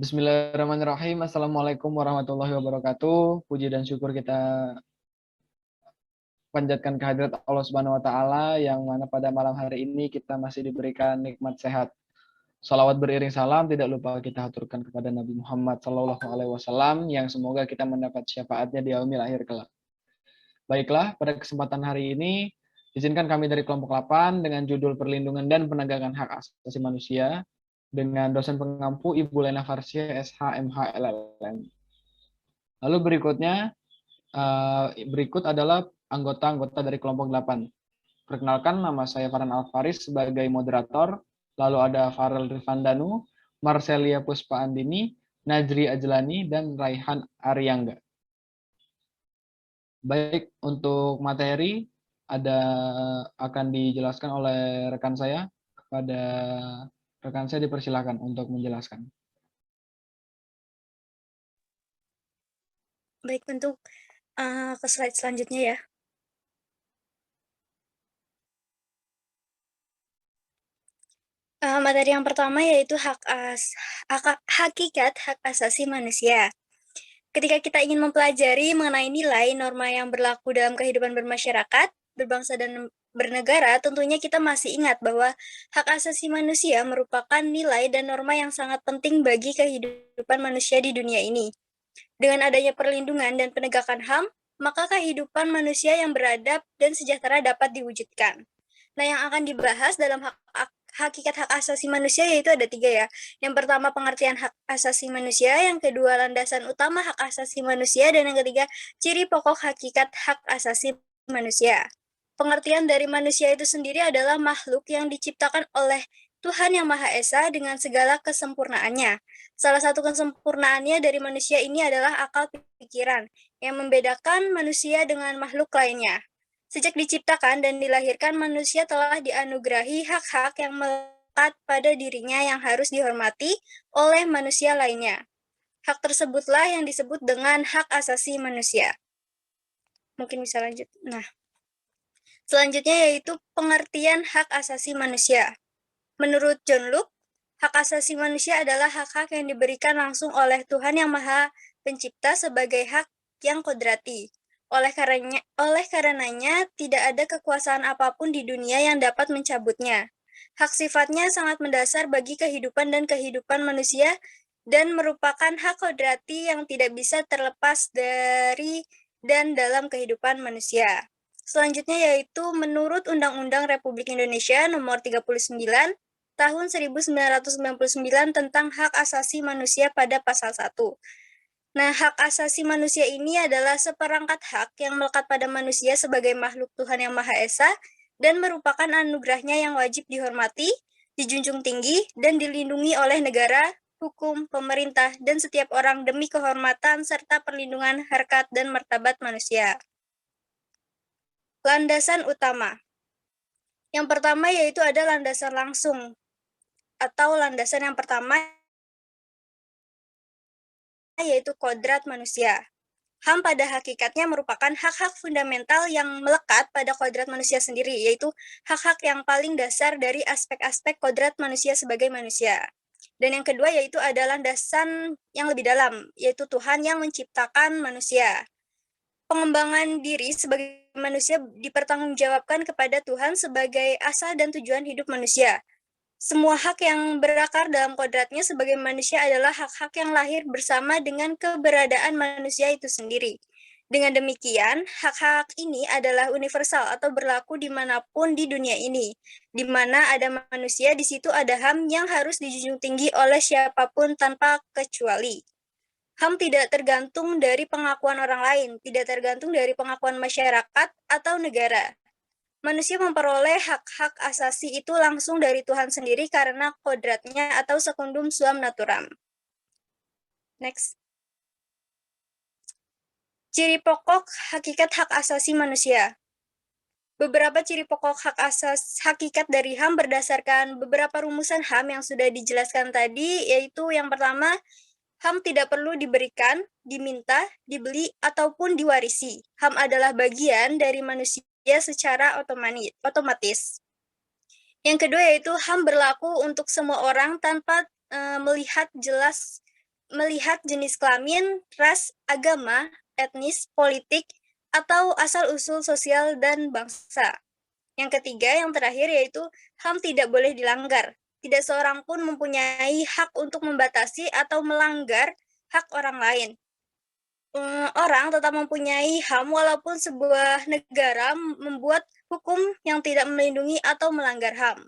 Bismillahirrahmanirrahim. Assalamualaikum warahmatullahi wabarakatuh. Puji dan syukur kita panjatkan kehadirat Allah Subhanahu wa taala yang mana pada malam hari ini kita masih diberikan nikmat sehat. Salawat beriring salam tidak lupa kita haturkan kepada Nabi Muhammad sallallahu alaihi wasallam yang semoga kita mendapat syafaatnya di yaumil akhir kelak. Baiklah, pada kesempatan hari ini izinkan kami dari kelompok 8 dengan judul Perlindungan dan Penegakan Hak Asasi Manusia dengan dosen pengampu Ibu Lena Farsia SH MH LLM. Lalu berikut adalah anggota-anggota dari kelompok 8. Perkenalkan, nama saya Farhan Alfaris sebagai moderator, lalu ada Farel Rifandanu, Marcelia Puspa Andini, Najri Ajlani, dan Raihan Aryangga. Baik, untuk materi akan dijelaskan oleh rekan saya. Kepada rekan saya dipersilakan untuk menjelaskan. Baik, untuk ke slide selanjutnya ya. Materi yang pertama yaitu hakikat hak asasi manusia. Ketika kita ingin mempelajari mengenai nilai norma yang berlaku dalam kehidupan bermasyarakat, berbangsa dan bernegara, tentunya kita masih ingat bahwa hak asasi manusia merupakan nilai dan norma yang sangat penting bagi kehidupan manusia di dunia ini. Dengan adanya perlindungan dan penegakan HAM, maka kehidupan manusia yang beradab dan sejahtera dapat diwujudkan. Nah, yang akan dibahas dalam hakikat hak asasi manusia yaitu ada 3 ya. Yang pertama pengertian hak asasi manusia, yang kedua landasan utama hak asasi manusia, dan yang ketiga ciri pokok hakikat hak asasi manusia. Pengertian dari manusia itu sendiri adalah makhluk yang diciptakan oleh Tuhan Yang Maha Esa dengan segala kesempurnaannya. Salah satu kesempurnaannya dari manusia ini adalah akal pikiran, yang membedakan manusia dengan makhluk lainnya. Sejak diciptakan dan dilahirkan, manusia telah dianugerahi hak-hak yang melekat pada dirinya yang harus dihormati oleh manusia lainnya. Hak tersebutlah yang disebut dengan hak asasi manusia. Mungkin bisa lanjut. Nah, selanjutnya yaitu pengertian hak asasi manusia. Menurut John Locke, hak asasi manusia adalah hak-hak yang diberikan langsung oleh Tuhan Yang Maha Pencipta sebagai hak yang kodrati. Oleh karenanya, tidak ada kekuasaan apapun di dunia yang dapat mencabutnya. Hak sifatnya sangat mendasar bagi kehidupan dan kehidupan manusia dan merupakan hak kodrati yang tidak bisa terlepas dari dan dalam kehidupan manusia. Selanjutnya yaitu menurut Undang-Undang Republik Indonesia Nomor 39 Tahun 1999 tentang Hak Asasi Manusia pada Pasal 1. Nah, hak asasi manusia ini adalah seperangkat hak yang melekat pada manusia sebagai makhluk Tuhan Yang Maha Esa dan merupakan anugerahnya yang wajib dihormati, dijunjung tinggi, dan dilindungi oleh negara, hukum, pemerintah, dan setiap orang demi kehormatan serta perlindungan harkat dan martabat manusia. Landasan utama. Yang pertama yaitu ada landasan langsung, atau landasan yang pertama yaitu kodrat manusia. HAM pada hakikatnya merupakan hak-hak fundamental yang melekat pada kodrat manusia sendiri, yaitu hak-hak yang paling dasar dari aspek-aspek kodrat manusia sebagai manusia. Dan yang kedua yaitu ada landasan yang lebih dalam, yaitu Tuhan yang menciptakan manusia. Pengembangan diri sebagai manusia dipertanggungjawabkan kepada Tuhan sebagai asal dan tujuan hidup manusia. Semua hak yang berakar dalam kodratnya sebagai manusia adalah hak-hak yang lahir bersama dengan keberadaan manusia itu sendiri. Dengan demikian, hak-hak ini adalah universal atau berlaku dimanapun di dunia ini. Di mana ada manusia, di situ ada HAM yang harus dijunjung tinggi oleh siapapun tanpa kecuali. HAM tidak tergantung dari pengakuan orang lain, tidak tergantung dari pengakuan masyarakat atau negara. Manusia memperoleh hak-hak asasi itu langsung dari Tuhan sendiri karena kodratnya atau secundum suam naturam. Next. Ciri pokok hakikat hak asasi manusia. Beberapa ciri pokok hakikat dari HAM berdasarkan beberapa rumusan HAM yang sudah dijelaskan tadi, yaitu yang pertama, HAM tidak perlu diberikan, diminta, dibeli, ataupun diwarisi. HAM adalah bagian dari manusia secara otomatis. Yang kedua yaitu HAM berlaku untuk semua orang tanpa melihat jelas melihat jenis kelamin, ras, agama, etnis, politik, atau asal-usul sosial dan bangsa. Yang ketiga, yang terakhir yaitu HAM tidak boleh dilanggar. Tidak seorang pun mempunyai hak untuk membatasi atau melanggar hak orang lain. Orang tetap mempunyai HAM walaupun sebuah negara membuat hukum yang tidak melindungi atau melanggar HAM.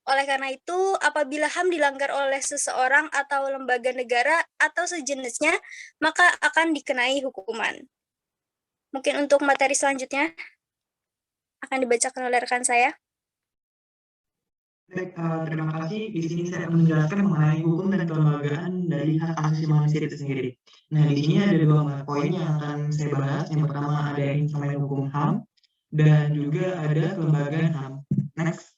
Oleh karena itu, apabila HAM dilanggar oleh seseorang atau lembaga negara atau sejenisnya, maka akan dikenai hukuman. Mungkin untuk materi selanjutnya akan dibacakan oleh rekan saya. Baik, terima kasih. Di sini saya akan menjelaskan mengenai hukum dan kelembagaan dari hak asasi manusia itu sendiri. Nah, di sini ada dua poin yang akan saya bahas. Yang pertama ada instrumen hukum HAM dan juga ada kelembagaan HAM. Next.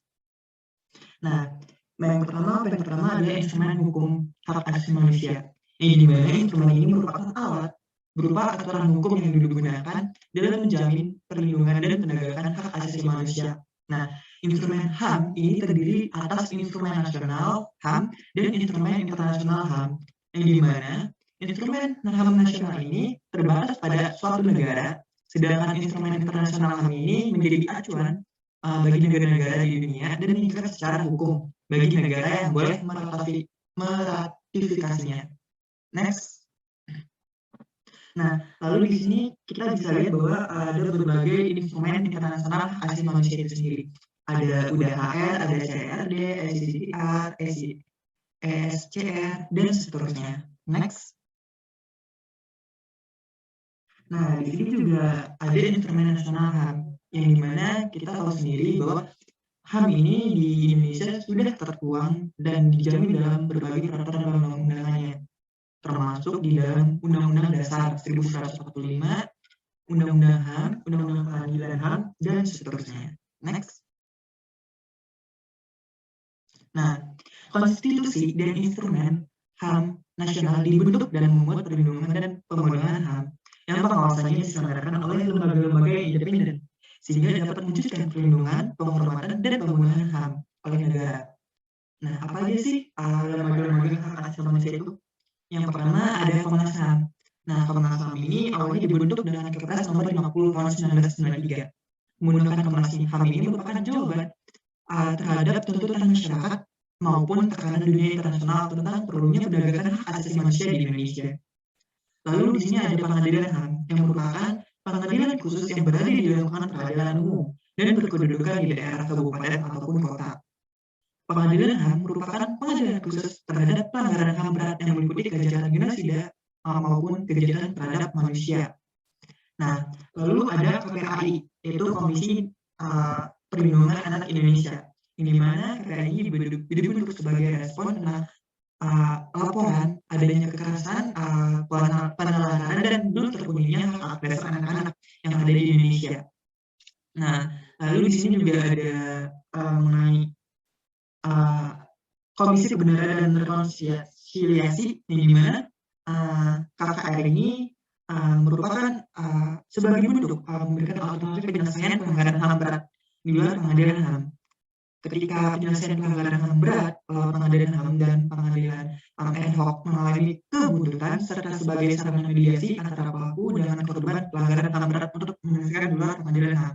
Nah, yang pertama adalah instrumen hukum hak asasi manusia. Yang dimana instrumen ini merupakan alat berupa aturan hukum yang digunakan dalam menjamin perlindungan dan penegakan hak asasi manusia. Nah, instrumen HAM ini terdiri atas instrumen nasional HAM dan instrumen internasional HAM, yang dimana instrumen HAM nasional ini terbatas pada suatu negara, sedangkan instrumen internasional HAM ini menjadi acuan bagi negara-negara di dunia dan mengikat secara hukum bagi negara yang boleh meratifikasinya. Next. Nah, lalu di sini kita bisa lihat bahwa ada berbagai instrumen internasional hak asasi manusia itu sendiri. Ada UDHR, ada CRD, SCCR, ESCR, dan seterusnya. Next. Nah, di sini juga ada instrumen nasional HAM, yang dimana kita tahu sendiri bahwa HAM ini di Indonesia sudah tertuang dan dijamin dalam berbagai peraturan perundang-undangannya, termasuk di dalam Undang-Undang Dasar 1945, Undang-Undang HAM, Undang-Undang Pengadilan HAM, dan seterusnya. Next. Nah, konstitusi dan instrumen HAM nasional dibentuk dan membuat perlindungan dan pemenuhan HAM yang pengawasannya diselenggarakan oleh lembaga-lembaga yang independen, sehingga dapat mewujudkan perlindungan, penghormatan, dan pemenuhan HAM oleh negara. Nah, apa aja sih lembaga-lembaga hak asasi manusia itu? Yang pertama ada Komnas HAM. Nah, Komnas HAM ini awalnya dibentuk dengan Kepres nomor 50 tahun 1993. Pembentukan Komnas HAM ini merupakan jawaban terhadap tuntutan masyarakat maupun tekanan dunia internasional tentang perlunya penegakan hak asasi manusia di Indonesia. Lalu di sini ada Pengadilan HAM yang merupakan pengadilan khusus yang berada di lingkungan peradilan umum dan berkedudukan di daerah kabupaten ataupun kota. Pengadilan HAM merupakan pengadilan khusus terhadap pelanggaran HAM berat yang meliputi kejahatan genosida maupun kejahatan terhadap manusia. Nah, lalu ada KPAI, yaitu Komisi Perlindungan Anak Indonesia, yang dimana KPAI ini dibentuk sebagai respon tentang laporan adanya kekerasan, penelantaran dan belum terpenuhinya hak dasar anak-anak yang ada di Indonesia. Nah, lalu di sini juga ada mengenai Komisi Kebenaran dan Rekonsiliasi, yang dimana KKR ini merupakan sebagai bentuk memberikan alternatif penyelesaian pelanggaran HAM berat di luar pengadilan HAM. Ketika penyelesaian pelanggaran HAM berat, pengadilan HAM dan pengadilan ad hoc mengalami kebuntutan serta sebagai sarana mediasi antara pelaku dengan korban pelanggaran HAM berat untuk menyelesaikan di luar pengadilan HAM.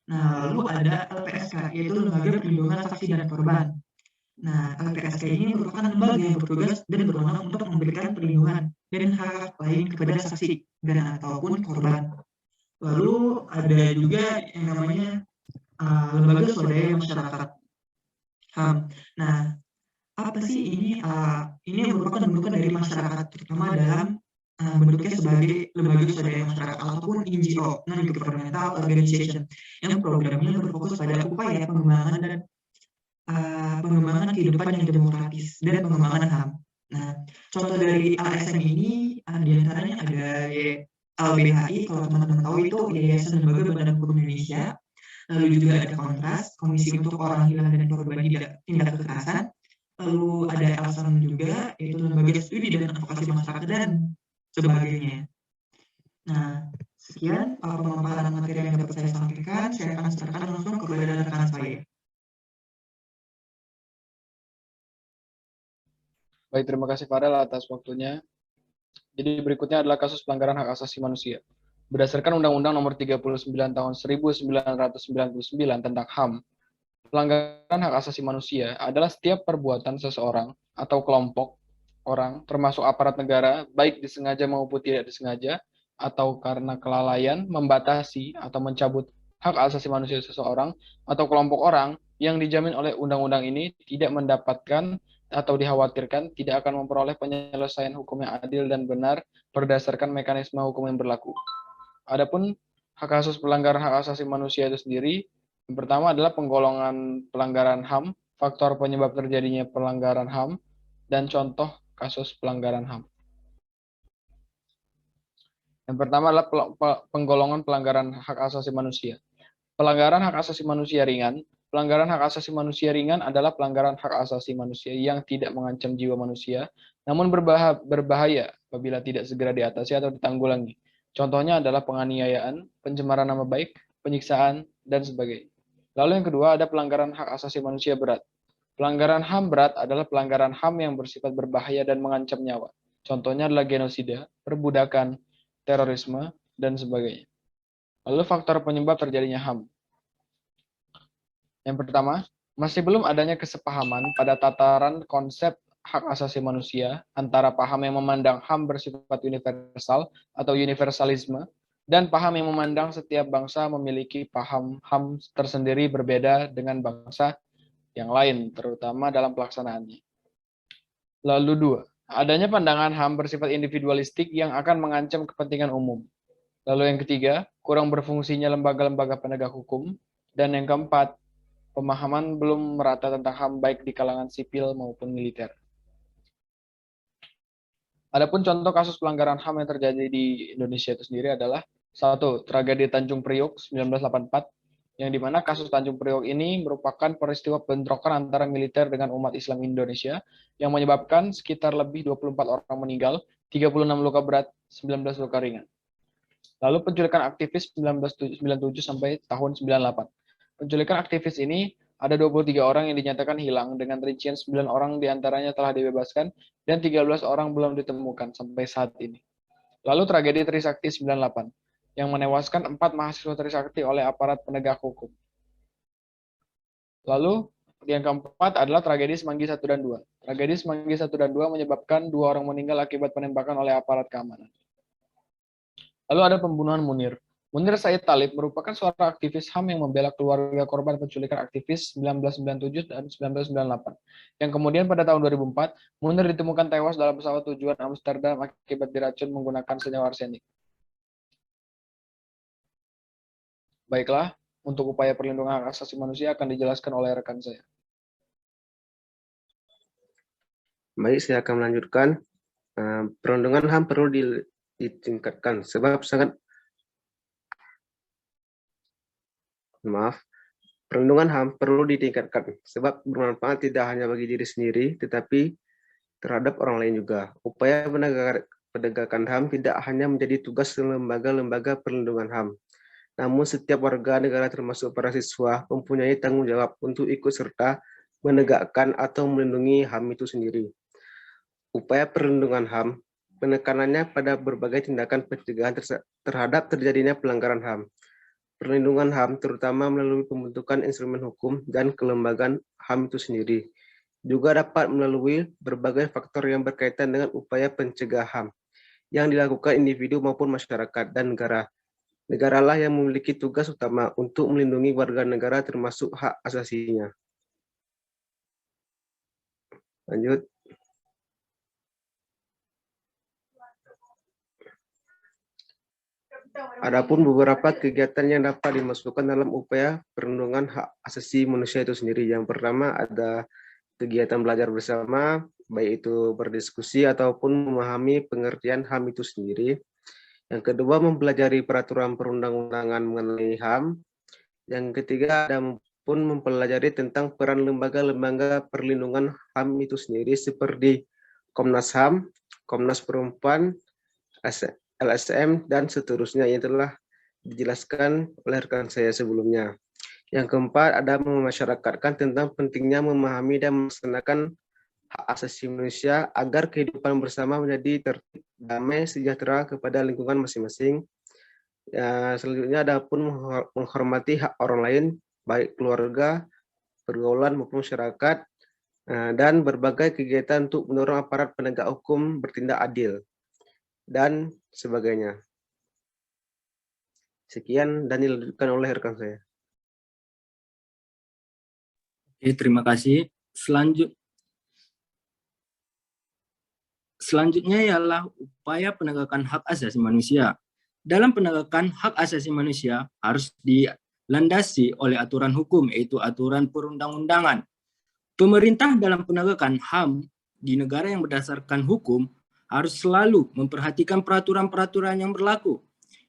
Nah, lalu ada LPSK, yaitu Lembaga Perlindungan Saksi dan Korban. Nah, LPSK ini merupakan lembaga yang bertugas dan berwenang untuk memberikan perlindungan dan hak lain kepada saksi dan ataupun korban. Lalu ada juga yang namanya lembaga swadaya masyarakat HAM. Nah, apa sih ini? Ini merupakan bentukan dari masyarakat, terutama dalam bentuknya sebagai lembaga swadaya masyarakat ataupun NGO, non-governmental organization, yang programnya berfokus pada upaya pengembangan dan pengembangan kehidupan yang demokratis dan pengembangan HAM. Nah, contoh dari LSM ini diantaranya ada LBHI, kalau teman-teman tahu itu Yayasan Lembaga Badan Hukum Indonesia. Lalu juga ada Kontras, Komisi untuk Orang Hilang dan Korban Tindak Kekerasan. Lalu ada LSM juga, yaitu Lembaga Studi dan Advokasi Masyarakat dan sebagainya. Nah, sekian pemaparan materi yang dapat saya sampaikan. Saya akan serahkan langsung kepada rekan saya. Baik, terima kasih Farel atas waktunya. Jadi berikutnya adalah kasus pelanggaran hak asasi manusia. Berdasarkan Undang-Undang Nomor 39 Tahun 1999 tentang HAM, pelanggaran hak asasi manusia adalah setiap perbuatan seseorang atau kelompok orang, termasuk aparat negara, baik disengaja maupun tidak disengaja, atau karena kelalaian, membatasi atau mencabut hak asasi manusia seseorang atau kelompok orang yang dijamin oleh undang-undang ini tidak mendapatkan atau dikhawatirkan tidak akan memperoleh penyelesaian hukum yang adil dan benar berdasarkan mekanisme hukum yang berlaku. Adapun hak asasi pelanggaran hak asasi manusia itu sendiri, yang pertama adalah penggolongan pelanggaran HAM, faktor penyebab terjadinya pelanggaran HAM, dan contoh kasus pelanggaran HAM. Yang pertama adalah penggolongan pelanggaran hak asasi manusia. Pelanggaran hak asasi manusia ringan. Pelanggaran hak asasi manusia ringan adalah pelanggaran hak asasi manusia yang tidak mengancam jiwa manusia, namun berbahaya apabila tidak segera diatasi atau ditanggulangi. Contohnya adalah penganiayaan, pencemaran nama baik, penyiksaan, dan sebagainya. Lalu yang kedua ada pelanggaran hak asasi manusia berat. Pelanggaran HAM berat adalah pelanggaran HAM yang bersifat berbahaya dan mengancam nyawa. Contohnya adalah genosida, perbudakan, terorisme, dan sebagainya. Lalu faktor penyebab terjadinya HAM. Yang pertama, masih belum adanya kesepahaman pada tataran konsep hak asasi manusia antara paham yang memandang HAM bersifat universal atau universalisme dan paham yang memandang setiap bangsa memiliki paham HAM tersendiri berbeda dengan bangsa yang lain, terutama dalam pelaksanaannya. Lalu dua, adanya pandangan HAM bersifat individualistik yang akan mengancam kepentingan umum. Lalu yang ketiga, kurang berfungsinya lembaga-lembaga penegak hukum. Dan yang keempat, pemahaman belum merata tentang HAM baik di kalangan sipil maupun militer. Adapun contoh kasus pelanggaran HAM yang terjadi di Indonesia itu sendiri adalah satu, tragedi Tanjung Priok 1984, yang dimana kasus Tanjung Priok ini merupakan peristiwa bentrokan antara militer dengan umat Islam Indonesia yang menyebabkan sekitar lebih 24 orang meninggal, 36 luka berat, 19 luka ringan. Lalu penculikan aktivis 1997 sampai tahun 98. Penculikan aktivis ini ada 23 orang yang dinyatakan hilang dengan rincian 9 orang diantaranya telah dibebaskan dan 13 orang belum ditemukan sampai saat ini. Lalu tragedi Trisakti 98 yang menewaskan 4 mahasiswa Trisakti oleh aparat penegak hukum. Lalu yang keempat adalah tragedi Semanggi 1 dan 2. Tragedi Semanggi 1 dan 2 menyebabkan 2 orang meninggal akibat penembakan oleh aparat keamanan. Lalu ada pembunuhan Munir. Munir Said Talib merupakan seorang aktivis HAM yang membela keluarga korban penculikan aktivis 1997 dan 1998. Yang kemudian pada tahun 2004, Munir ditemukan tewas dalam pesawat tujuan Amsterdam akibat diracun menggunakan senyawa arsenik. Baiklah, untuk upaya perlindungan hak asasi manusia akan dijelaskan oleh rekan saya. Baik, saya akan melanjutkan. Perlindungan HAM perlu ditingkatkan sebab perlindungan HAM perlu ditingkatkan sebab bermanfaat tidak hanya bagi diri sendiri tetapi terhadap orang lain juga. Upaya penegakan HAM tidak hanya menjadi tugas lembaga-lembaga perlindungan HAM, namun setiap warga negara termasuk para siswa mempunyai tanggung jawab untuk ikut serta menegakkan atau melindungi HAM itu sendiri. Upaya perlindungan HAM penekanannya pada berbagai tindakan pencegahan terhadap terjadinya pelanggaran HAM. Perlindungan HAM terutama melalui pembentukan instrumen hukum dan kelembagaan HAM itu sendiri. Juga dapat melalui berbagai faktor yang berkaitan dengan upaya pencegahan HAM yang dilakukan individu maupun masyarakat dan negara. Negaralah yang memiliki tugas utama untuk melindungi warga negara termasuk hak asasinya. Lanjut. Adapun beberapa kegiatan yang dapat dimasukkan dalam upaya perlindungan hak asasi manusia itu sendiri. Yang pertama ada kegiatan belajar bersama, baik itu berdiskusi ataupun memahami pengertian HAM itu sendiri. Yang kedua mempelajari peraturan perundang-undangan mengenai HAM. Yang ketiga ada pun mempelajari tentang peran lembaga-lembaga perlindungan HAM itu sendiri seperti Komnas HAM, Komnas Perempuan, LSM, dan seterusnya yang telah dijelaskan oleh rekan saya sebelumnya. Yang keempat ada memasyarakatkan tentang pentingnya memahami dan melaksanakan hak asasi manusia agar kehidupan bersama menjadi tertib, damai, sejahtera kepada lingkungan masing-masing. Selanjutnya ada pun menghormati hak orang lain, baik keluarga, pergaulan maupun masyarakat, dan berbagai kegiatan untuk mendorong aparat penegak hukum bertindak adil, dan sebagainya. Sekian dan dilanjutkan oleh rekan saya. Oke, terima kasih. Selanjutnya ialah upaya penegakan hak asasi manusia. Dalam penegakan hak asasi manusia harus dilandasi oleh aturan hukum, yaitu aturan perundang-undangan. Pemerintah dalam penegakan HAM di negara yang berdasarkan hukum harus selalu memperhatikan peraturan-peraturan yang berlaku.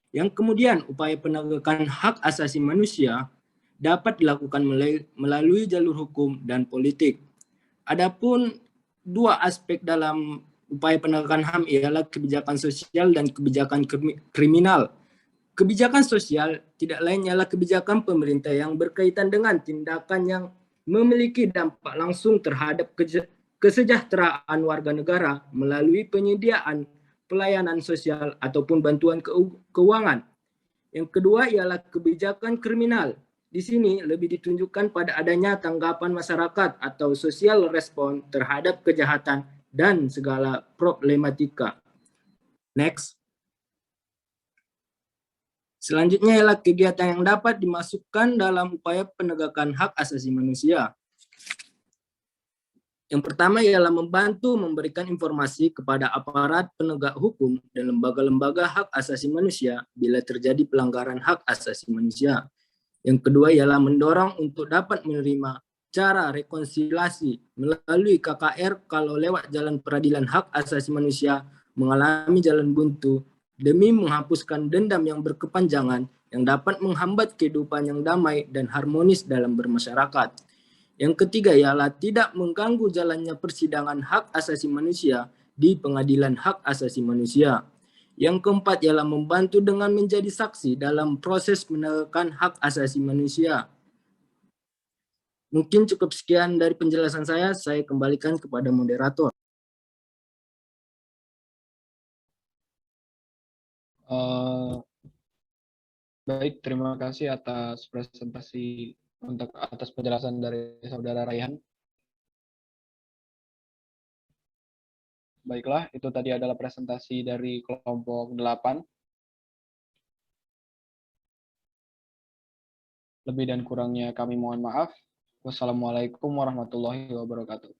Yang kemudian upaya penegakan hak asasi manusia dapat dilakukan melalui jalur hukum dan politik. Adapun dua aspek dalam upaya penegakan HAM ialah kebijakan sosial dan kebijakan kriminal. Kebijakan sosial tidak lain ialah kebijakan pemerintah yang berkaitan dengan tindakan yang memiliki dampak langsung terhadap kesejahteraan warga negara melalui penyediaan pelayanan sosial ataupun bantuan keuangan. Yang kedua ialah kebijakan kriminal. Di sini lebih ditunjukkan pada adanya tanggapan masyarakat atau social response terhadap kejahatan dan segala problematika. Next. Selanjutnya ialah kegiatan yang dapat dimasukkan dalam upaya penegakan hak asasi manusia. Yang pertama ialah membantu memberikan informasi kepada aparat penegak hukum dan lembaga-lembaga hak asasi manusia bila terjadi pelanggaran hak asasi manusia. Yang kedua ialah mendorong untuk dapat menerima cara rekonsiliasi melalui KKR kalau lewat jalan peradilan hak asasi manusia mengalami jalan buntu demi menghapuskan dendam yang berkepanjangan yang dapat menghambat kehidupan yang damai dan harmonis dalam bermasyarakat. Yang ketiga ialah tidak mengganggu jalannya persidangan hak asasi manusia di pengadilan hak asasi manusia. Yang keempat ialah membantu dengan menjadi saksi dalam proses menegakkan hak asasi manusia. Mungkin cukup sekian dari penjelasan saya kembalikan kepada moderator. Baik, terima kasih atas presentasi atas penjelasan dari Saudara Raihan. Baiklah, itu tadi adalah presentasi dari kelompok 8. Lebih dan kurangnya kami mohon maaf. Wassalamualaikum warahmatullahi wabarakatuh.